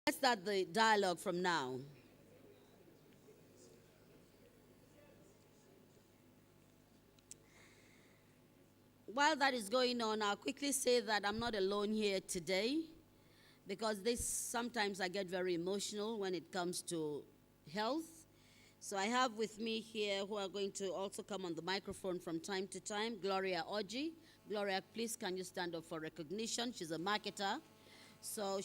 Let's start the dialogue from now. While that is going on, I'll quickly say that I'm not alone here today because this sometimes I get very emotional when it comes to health. So I have with me here who are going to also come on the microphone from time to time, Gloria Oji. Gloria, please can you stand up for recognition? She's a marketer. So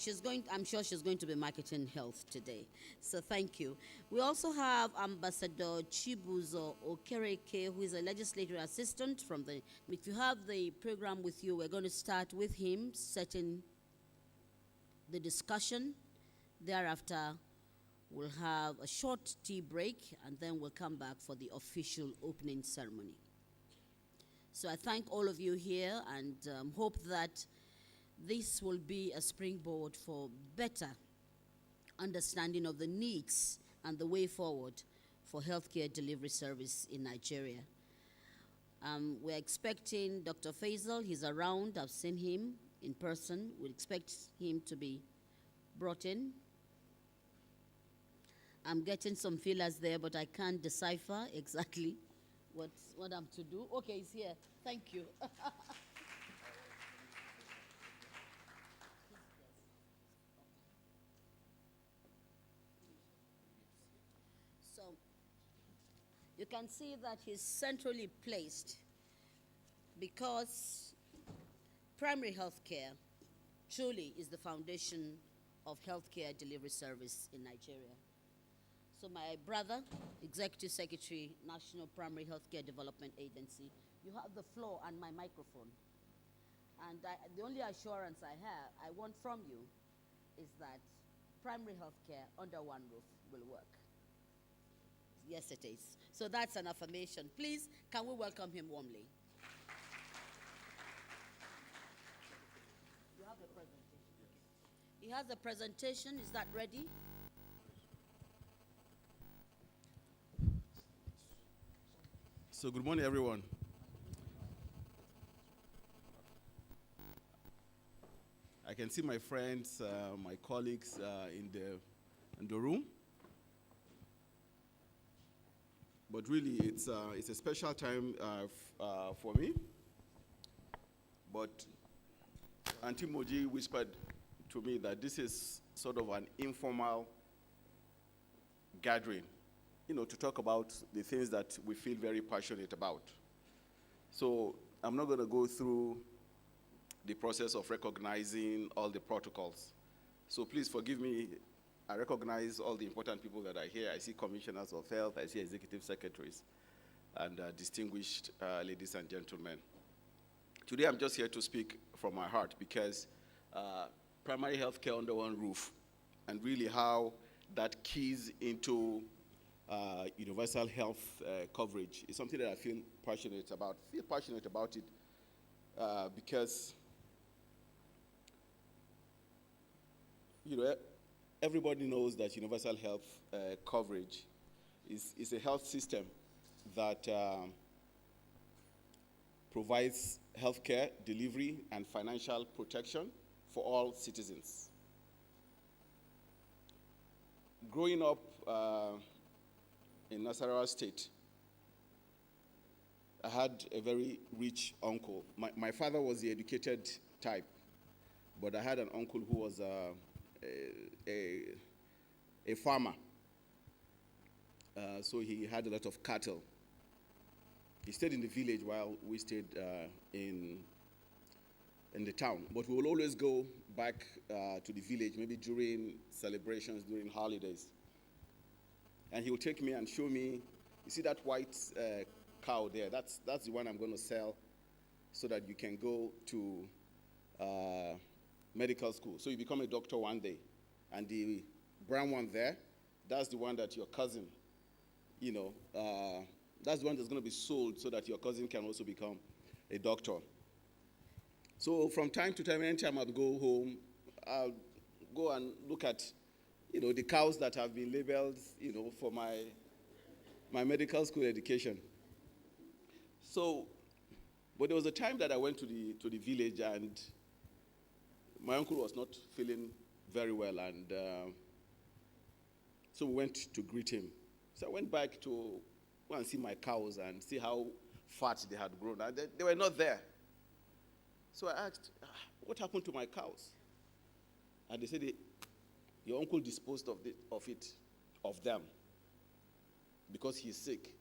I'm sure she's going to be marketing health today. So thank you. We also have Ambassador Chibuzo Okereke, who is a legislative assistant from the, if you have the program with you, we're going to start with him setting the discussion. Thereafter, we'll have a short tea break, and then we'll come back for the official opening ceremony. So I thank all of you here and hope that this will be a springboard for better understanding of the needs and the way forward for healthcare delivery service in Nigeria. We're expecting Dr. Faisal. He's around. I've seen him in person. We expect him to be brought in. I'm getting some feelers there, but I can't decipher exactly what I'm to do. Okay, he's here. Thank you. So you can see that he's centrally placed because primary health care truly is the foundation of healthcare delivery service in Nigeria. So my brother, Executive Secretary, National Primary Healthcare Development Agency, you have the floor and my microphone. And the only assurance I want from you is that primary healthcare under one roof will work. Yes, it is. So that's an affirmation. Please, can we welcome him warmly? You have a presentation. He has a presentation. Is that ready? So good morning, everyone. I can see my friends, my colleagues in the room. But really, it's a special time for me. But Auntie Moji whispered to me that this is sort of an informal gathering, to talk about the things that we feel very passionate about. So I'm not going to go through the process of recognizing all the protocols. So please forgive me. I recognize all the important people that are here. I see commissioners of health, I see executive secretaries, and distinguished ladies and gentlemen. Today I'm just here to speak from my heart because primary health care under one roof and really how that keys into universal health coverage is something that I feel passionate about. I feel passionate about it because, everybody knows that universal health coverage is a health system that provides healthcare delivery and financial protection for all citizens. Growing up in Nasarawa State, I had a very rich uncle. My father was the educated type, but I had an uncle who was a farmer. So he had a lot of cattle. He stayed in the village while we stayed in the town. But we will always go back to the village, maybe during celebrations, during holidays. And he will take me and show me, you see that white cow there? That's the one I'm going to sell so that you can go to medical school. So you become a doctor one day. And the brown one there, that's the one that your cousin, that's the one that's going to be sold so that your cousin can also become a doctor. So from time to time, anytime I'd go home, I'll go and look at, the cows that have been labeled, for my medical school education. So, but there was a time that I went to the village and my uncle was not feeling very well, and so we went to greet him. So I went back to go and see my cows and see how fat they had grown. And they were not there. So I asked, what happened to my cows? And they said, your uncle disposed of them, because he's sick.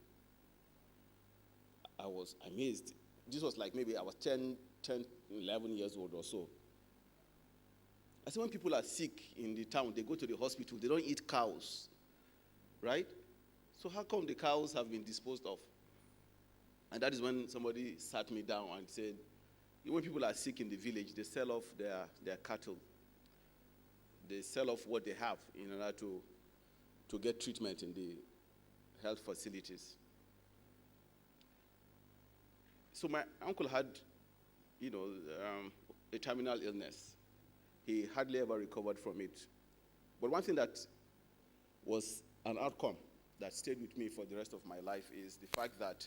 I was amazed. This was like maybe I was 10, 11 years old or so. I said, when people are sick in the town, they go to the hospital, they don't eat cows, right? So how come the cows have been disposed of? And that is when somebody sat me down and said, when people are sick in the village, they sell off their cattle. They sell off what they have in order to get treatment in the health facilities. So my uncle had, a terminal illness. He hardly ever recovered from it. But one thing that was an outcome that stayed with me for the rest of my life is the fact that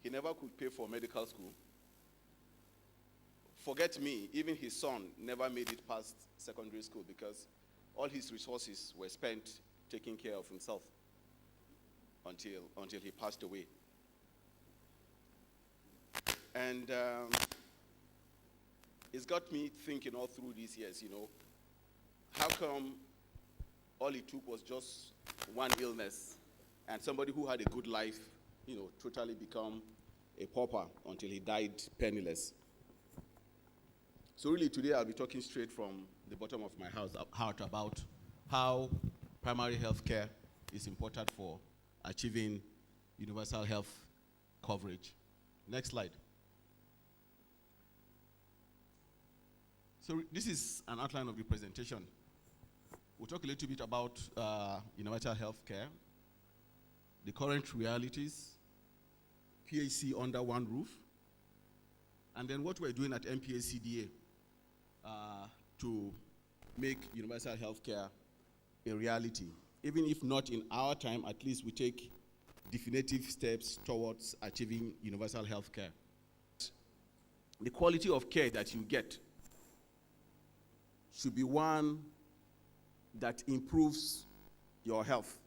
he never could pay for medical school. Forget me, even his son never made it past secondary school because all his resources were spent taking care of himself until he passed away. And it's got me thinking all through these years, how come all it took was just one illness and somebody who had a good life, totally become a pauper until he died penniless. So really today I'll be talking straight from the bottom of my heart about how primary health care is important for achieving universal health coverage. Next slide. So this is an outline of the presentation. We'll talk a little bit about universal health care, the current realities, PAC under one roof, and then what we're doing at MPACDA to make universal health care a reality. Even if not in our time, at least we take definitive steps towards achieving universal health care. The quality of care that you get should be one that improves your health.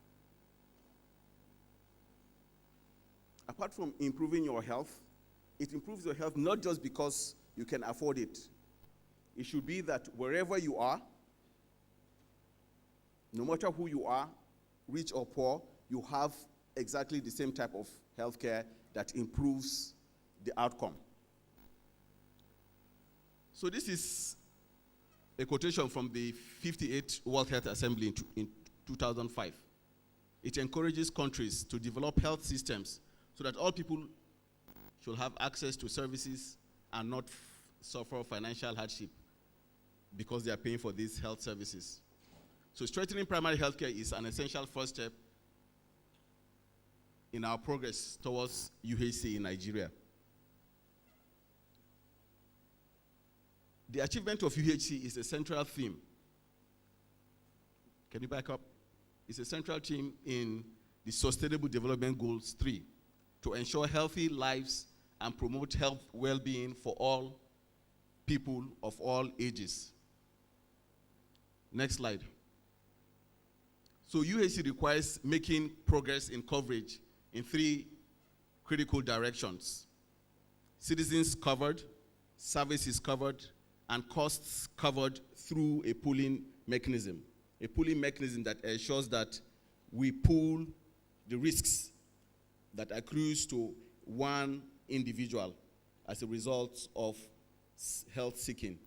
Apart from improving your health, it improves your health not just because you can afford it. It should be that wherever you are, no matter who you are, rich or poor, you have exactly the same type of health care that improves the outcome. So this is a quotation from the 58th World Health Assembly in 2005. It encourages countries to develop health systems so that all people should have access to services and not suffer financial hardship because they are paying for these health services. So strengthening primary health care is an essential first step in our progress towards UHC in Nigeria. The achievement of UHC is a central theme. Can you back up? It's a central theme in the Sustainable Development Goals 3 to ensure healthy lives and promote health well-being for all people of all ages. Next slide. So UHC requires making progress in coverage in three critical directions: citizens covered, services covered, and costs covered through a pooling mechanism. A pooling mechanism that ensures that we pool the risks that accrues to one individual as a result of health seeking.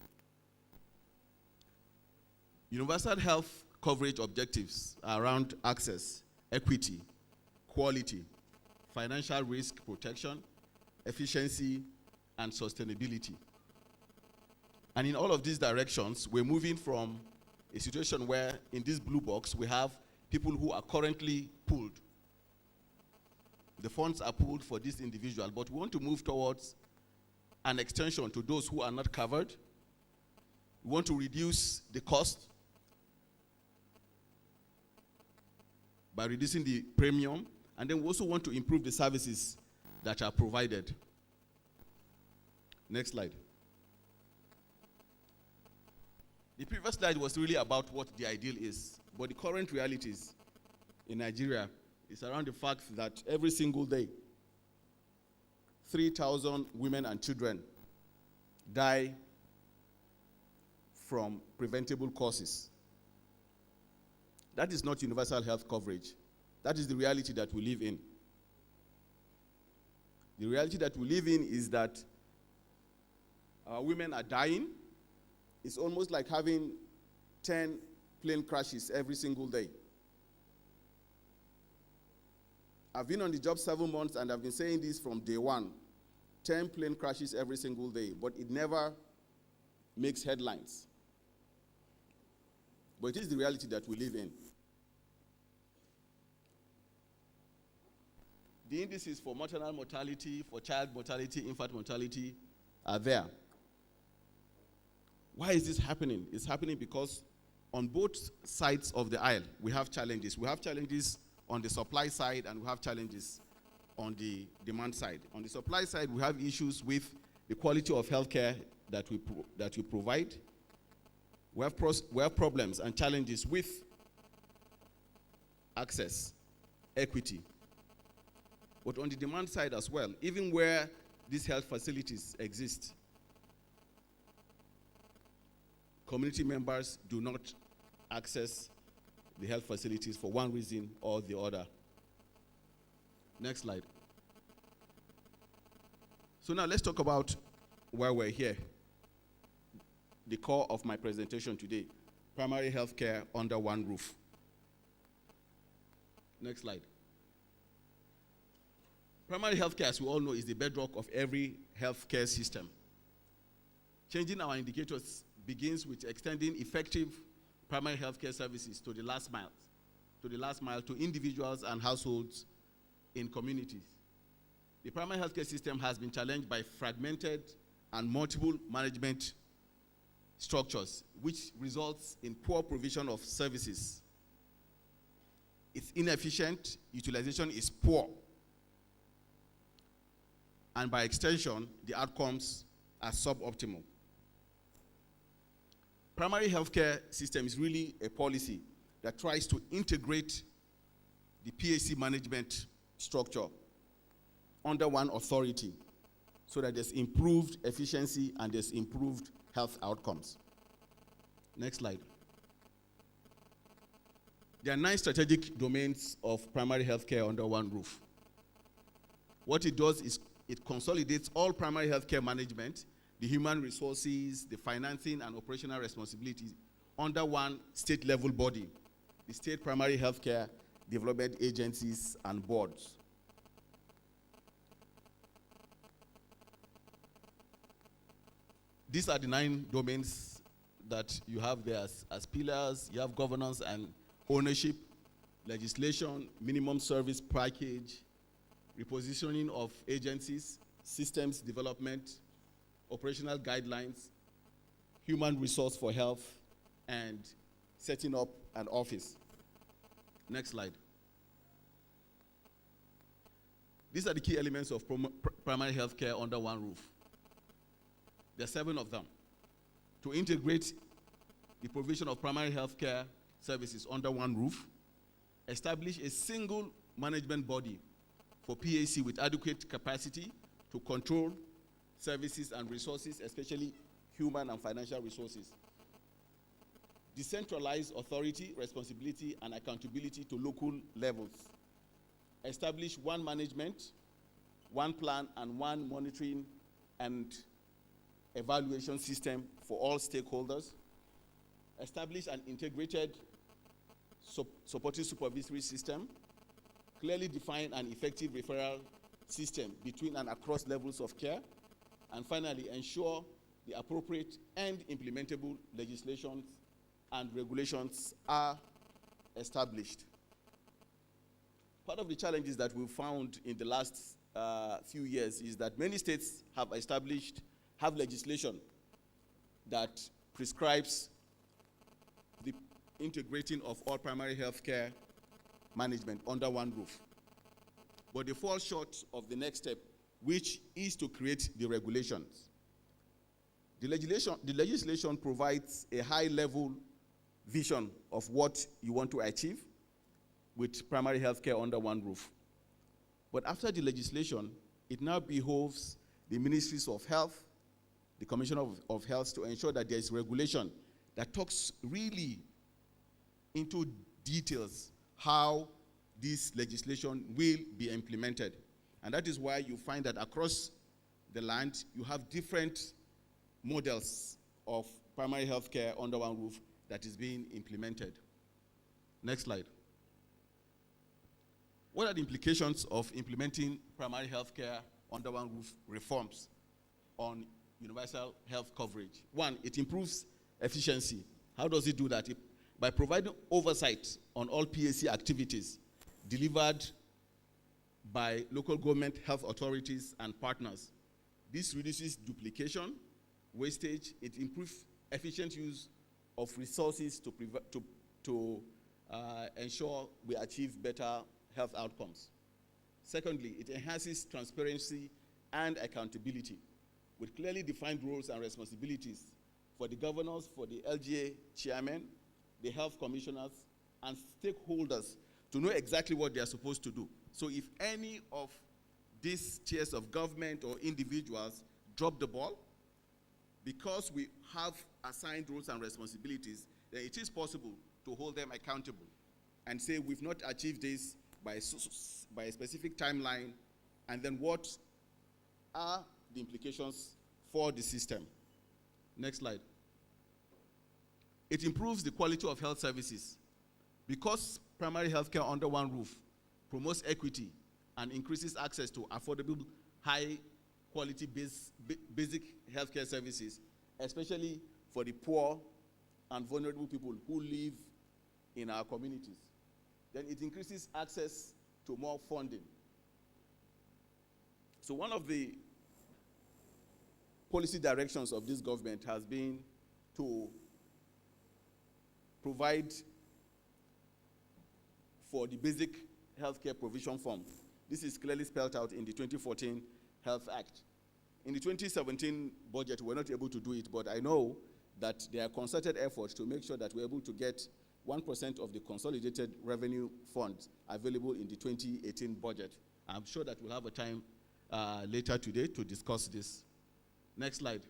Universal health coverage objectives are around access, equity, quality, financial risk protection, efficiency, and sustainability. And in all of these directions, we're moving from a situation where in this blue box, we have people who are currently pooled. The funds are pooled for this individual, but we want to move towards an extension to those who are not covered. We want to reduce the cost by reducing the premium, and then we also want to improve the services that are provided. Next slide. The previous slide was really about what the ideal is, but the current realities in Nigeria is around the fact that every single day, 3,000 women and children die from preventable causes. That is not universal health coverage. That is the reality that we live in. The reality that we live in is that our women are dying. It's almost like having 10 plane crashes every single day. I've been on the job 7 months, and I've been saying this from day one. 10 plane crashes every single day, but it never makes headlines. But it is the reality that we live in. The indices for maternal mortality, for child mortality, infant mortality are there. Why is this happening? It's happening because on both sides of the aisle, we have challenges. We have challenges on the supply side, and we have challenges on the demand side. On the supply side, we have issues with the quality of healthcare that we provide. We have problems and challenges with access, equity. But on the demand side as well, even where these health facilities exist, community members do not access the health facilities for one reason or the other. Next slide. So now let's talk about why we're here. The core of my presentation today, primary health care under one roof. Next slide. Primary health care, as we all know, is the bedrock of every healthcare system. Changing our indicators begins with extending effective primary healthcare services to the last mile to individuals and households in communities. The primary healthcare system has been challenged by fragmented and multiple management structures, which results in poor provision of services. It's inefficient, utilization is poor, and by extension, the outcomes are suboptimal. Primary healthcare system is really a policy that tries to integrate the PAC management structure under one authority so that there's improved efficiency and there's improved health outcomes. Next slide. There are 9 strategic domains of primary healthcare under one roof. What it does is it consolidates all primary healthcare management, the human resources, the financing and operational responsibilities under one state-level body, the state primary healthcare development agencies and boards. These are the 9 domains that you have there as pillars. You have governance and ownership, legislation, minimum service package, repositioning of agencies, systems development, operational guidelines, human resource for health, and setting up an office. Next slide. These are the key elements of primary health care under one roof. There are 7 of them. To integrate the provision of primary health care services under one roof, establish a single management body for PAC with adequate capacity to control services and resources, especially human and financial resources. Decentralize authority, responsibility, and accountability to local levels. Establish one management, one plan, and one monitoring and evaluation system for all stakeholders. Establish an integrated supportive supervisory system. Clearly define an effective referral system between and across levels of care. And finally, ensure the appropriate and implementable legislations and regulations are established. Part of the challenges that we've found in the last few years is that many states have legislation that prescribes the integrating of all primary health care management under one roof. But they fall short of the next step, which is to create the regulations. The legislation provides a high-level vision of what you want to achieve with primary health care under one roof. But after the legislation, it now behoves the Ministries of Health, the Commissioner of Health, to ensure that there is regulation that talks really into details how this legislation will be implemented. And that is why you find that across the land, you have different models of primary health care under one roof that is being implemented. Next slide. What are the implications of implementing primary health care under one roof reforms on universal health coverage? One, it improves efficiency. How does it do that? By providing oversight on all PAC activities delivered by local government health authorities and partners. This reduces duplication, wastage. It improves efficient use of resources to ensure we achieve better health outcomes. Secondly, it enhances transparency and accountability with clearly defined roles and responsibilities for the governors, for the LGA chairmen, the health commissioners, and stakeholders to know exactly what they are supposed to do. So if any of these tiers of government or individuals drop the ball, because we have assigned roles and responsibilities, then it is possible to hold them accountable and say we've not achieved this by a specific timeline, and then what are the implications for the system. Next slide. It improves the quality of health services. Because primary health care under one roof promotes equity and increases access to affordable, high-quality basic healthcare services, especially for the poor and vulnerable people who live in our communities. Then it increases access to more funding. So one of the policy directions of this government has been to provide for the basic healthcare provision fund. This is clearly spelled out in the 2014 Health Act. In the 2017 budget, we're not able to do it, but I know that there are concerted efforts to make sure that we're able to get 1% of the consolidated revenue funds available in the 2018 budget. I'm sure that we'll have a time later today to discuss this. Next slide.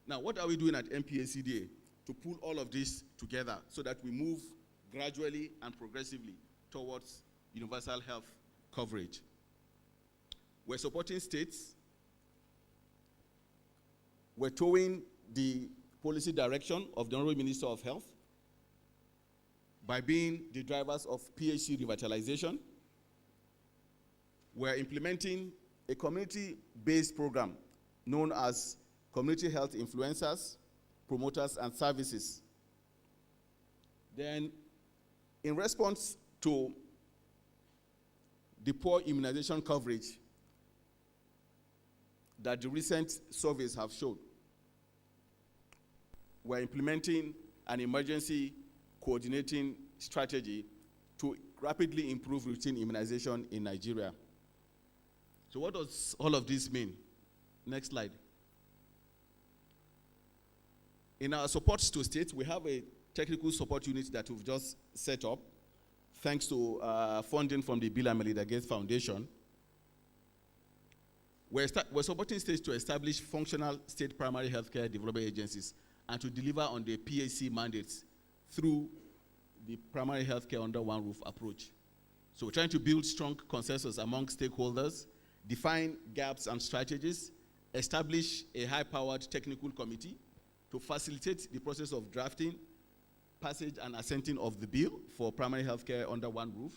Now, what are we doing at MPACDA to pull all of this together so that we move gradually and progressively towards universal health coverage? We're supporting states. We're towing the policy direction of the Honorable Minister of Health by being the drivers of PHC revitalization. We're implementing a community-based program known as Community Health Influencers, Promoters, and Services. Then, in response to the poor immunization coverage that the recent surveys have showed, we're implementing an emergency coordinating strategy to rapidly improve routine immunization in Nigeria. So what does all of this mean? Next slide. In our support to states, we have a technical support unit that we've just set up, thanks to funding from the Bill and Melinda Gates Foundation. We're supporting states to establish functional state primary healthcare development agencies and to deliver on the PAC mandates through the primary healthcare under one roof approach. So we're trying to build strong consensus among stakeholders, define gaps and strategies, establish a high-powered technical committee to facilitate the process of drafting, passage, and assenting of the bill for primary healthcare under one roof.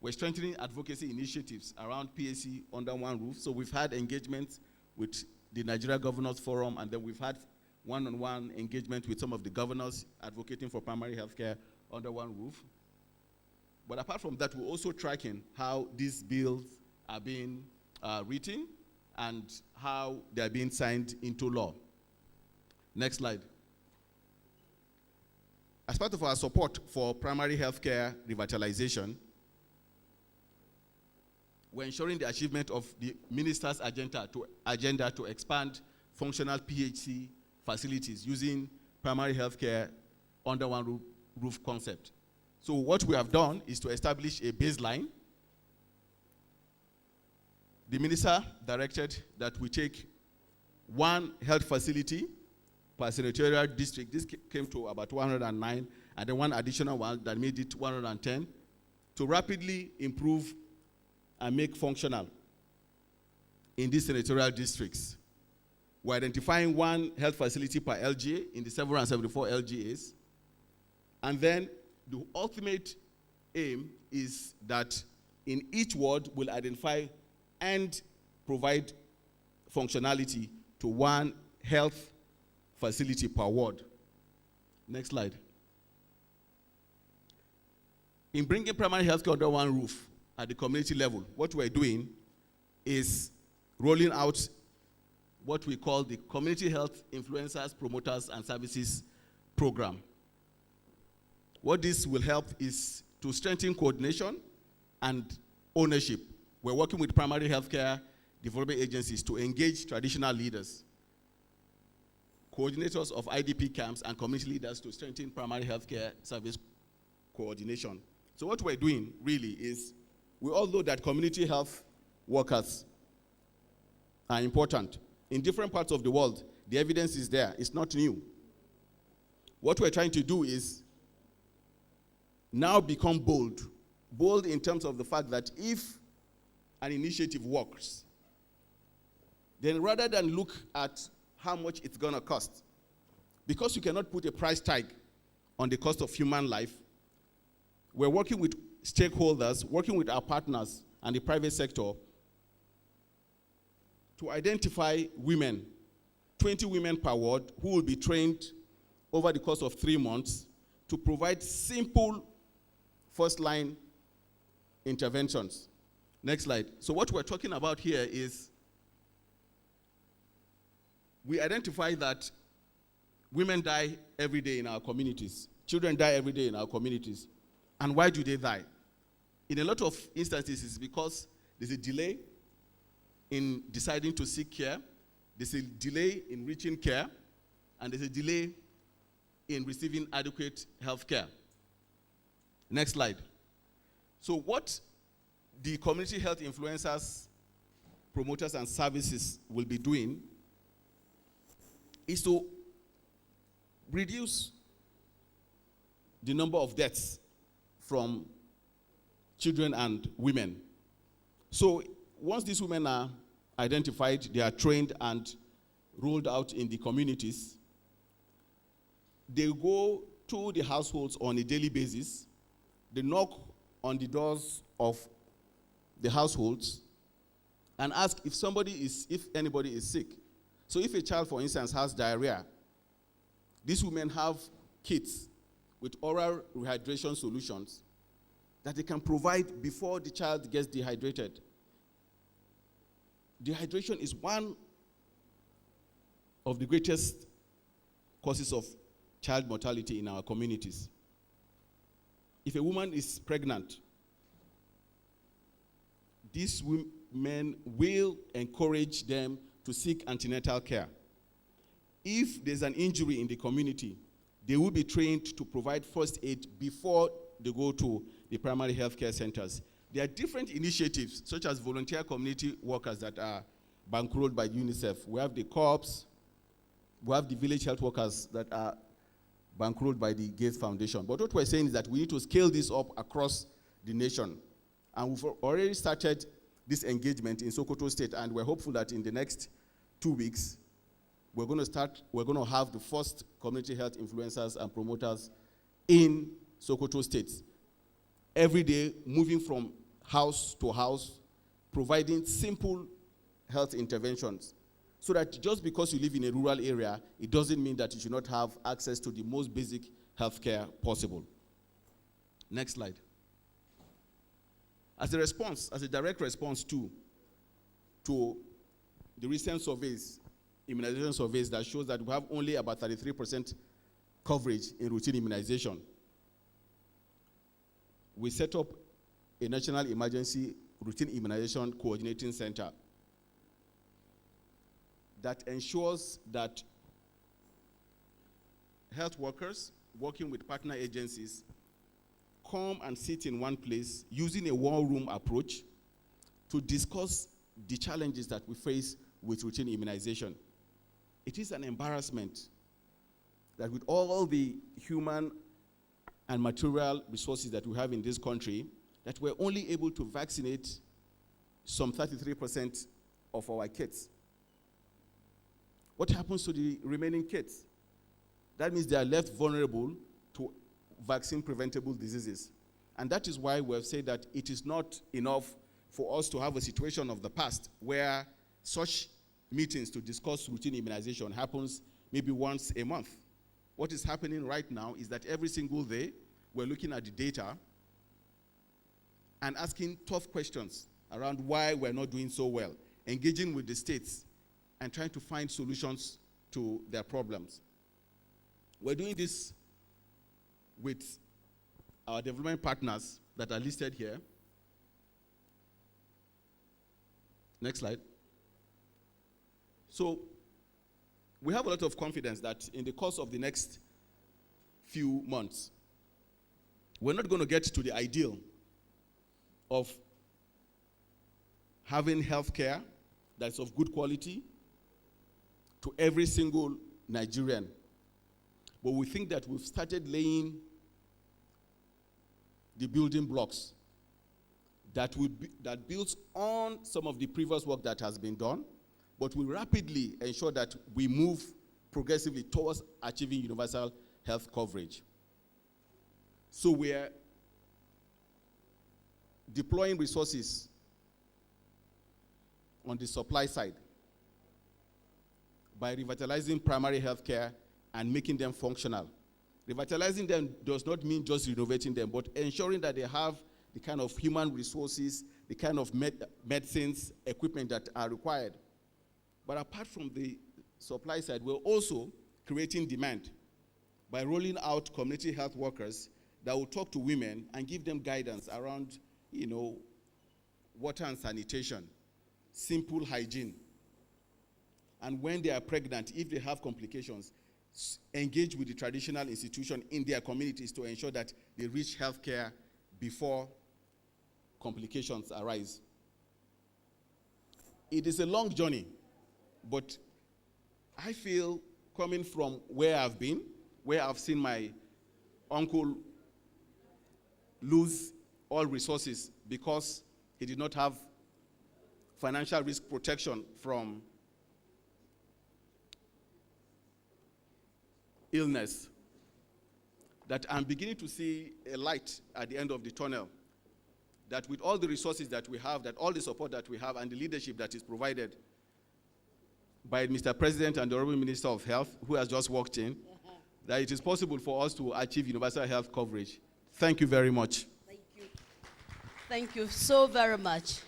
We're strengthening advocacy initiatives around PAC under one roof. So we've had engagement with the Nigeria Governors Forum, and then we've had one-on-one engagement with some of the governors advocating for primary healthcare under one roof. But apart from that, we're also tracking how these bills are being written and how they're being signed into law. Next slide. As part of our support for primary healthcare revitalization, we're ensuring the achievement of the minister's agenda to expand functional PHC facilities using primary healthcare under one roof concept. So what we have done is to establish a baseline. The minister directed that we take one health facility per senatorial district. This came to about 109, and then one additional one that made it 110, to rapidly improve and make functional in these senatorial districts. We're identifying one health facility per LGA in the 774 LGAs. And then the ultimate aim is that in each ward we'll identify and provide functionality to one health facility per ward. Next slide. In bringing primary healthcare under one roof at the community level, what we're doing is rolling out what we call the Community Health Influencers, Promoters, and Services Program. What this will help is to strengthen coordination and ownership. We're working with primary healthcare development agencies to engage traditional leaders, coordinators of IDP camps, and community leaders to strengthen primary healthcare service coordination. So what we're doing really is, we all know that community health workers are important. In different parts of the world, the evidence is there. It's not new. What we're trying to do is now become bold. Bold in terms of the fact that if an initiative works, then rather than look at how much it's going to cost, because you cannot put a price tag on the cost of human life, we're working with stakeholders, working with our partners and the private sector to identify women, 20 women per ward, who will be trained over the course of 3 months to provide simple first-line interventions. Next slide. So what we're talking about here is, we identify that women die every day in our communities. Children die every day in our communities. And why do they die? In a lot of instances, it's because there's a delay in deciding to seek care, there's a delay in reaching care, and there's a delay in receiving adequate health care. Next slide. So what the community health influencers, promoters, and services will be doing is to reduce the number of deaths from children and women. So once these women are identified, they are trained and rolled out in the communities, they go to the households on a daily basis. They knock on the doors of the households and ask if anybody is sick. So if a child, for instance, has diarrhea, these women have kits with oral rehydration solutions that they can provide before the child gets dehydrated. Dehydration is one of the greatest causes of child mortality in our communities. If a woman is pregnant, these women will encourage them to seek antenatal care. If there's an injury in the community, they will be trained to provide first aid before they go to the primary health care centers. There are different initiatives, such as volunteer community workers that are bankrolled by UNICEF. We have the co-ops, we have the village health workers that are bankrolled by the Gates Foundation. But what we're saying is that we need to scale this up across the nation. And we've already started this engagement in Sokoto State, and we're hopeful that in the next 2 weeks, we're going to have the first community health influencers and promoters in Sokoto State. Every day, moving from house to house, providing simple health interventions. So that just because you live in a rural area, it doesn't mean that you should not have access to the most basic health care possible. Next slide. As a direct response to the recent surveys, immunization surveys that shows that we have only about 33% coverage in routine immunization, we set up a national emergency routine immunization coordinating center. that ensures that health workers working with partner agencies come and sit in one place using a war room approach to discuss the challenges that we face with routine immunization. It is an embarrassment that with all the human and material resources that we have in this country, that we're only able to vaccinate some 33% of our kids. What happens to the remaining kids? That means they are left vulnerable to vaccine-preventable diseases. And that is why we have said that it is not enough for us to have a situation of the past where such meetings to discuss routine immunization happens maybe once a month. What is happening right now is that every single day we're looking at the data and asking tough questions around why we're not doing so well, engaging with the states and trying to find solutions to their problems. We're doing this with our development partners that are listed here. Next slide. So we have a lot of confidence that in the course of the next few months, we're not going to get to the ideal of having healthcare that's of good quality to every single Nigerian. But we think that we've started laying the building blocks that builds on some of the previous work that has been done, but we rapidly ensure that we move progressively towards achieving universal health coverage. So we're deploying resources on the supply side by revitalizing primary health care and making them functional. Revitalizing them does not mean just renovating them, but ensuring that they have the kind of human resources, the kind of medicines, equipment that are required. But apart from the supply side, we're also creating demand by rolling out community health workers that will talk to women and give them guidance around, water and sanitation, simple hygiene. And when they are pregnant, if they have complications, engage with the traditional institution in their communities to ensure that they reach health care before complications arise. It is a long journey, but I feel coming from where I've been, where I've seen my uncle lose all resources because he did not have financial risk protection from illness, that I'm beginning to see a light at the end of the tunnel, that with all the resources that we have, that all the support that we have and the leadership that is provided by Mr. President and the Honorable Minister of Health, who has just walked in, that it is possible for us to achieve universal health coverage. Thank you very much. Thank you. Thank you so very much.